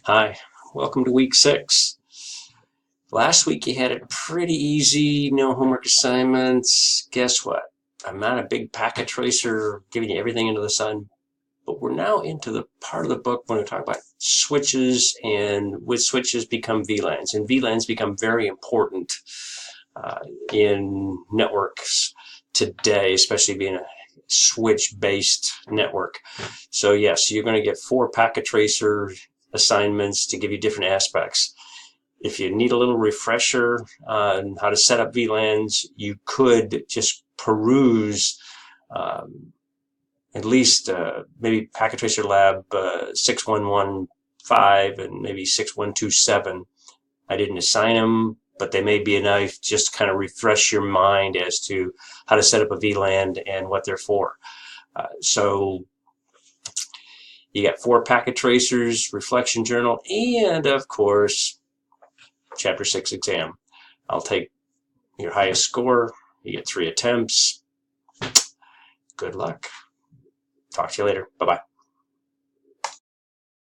Hi, welcome to week 6. Last week you had it pretty easy, no homework assignments. Guess what? I'm not a big packet tracer giving you everything into the sun, but we're now into the part of the book when we talk about switches, and with switches become VLANs, and VLANs become very important in networks today, especially being a switch-based network. So yes, you're going to get 4 packet tracer assignments to give you different aspects. If you need a little refresher on how to set up VLANs, you could just peruse at least maybe Packet Tracer Lab 6115 and maybe 6127. I didn't assign them, but they may be enough just to kind of refresh your mind as to how to set up a VLAN and what they're for. So you got 4 packet tracers, reflection journal, and of course, Chapter 6 exam. I'll take your highest score. You get 3 attempts. Good luck. Talk to you later. Bye-bye.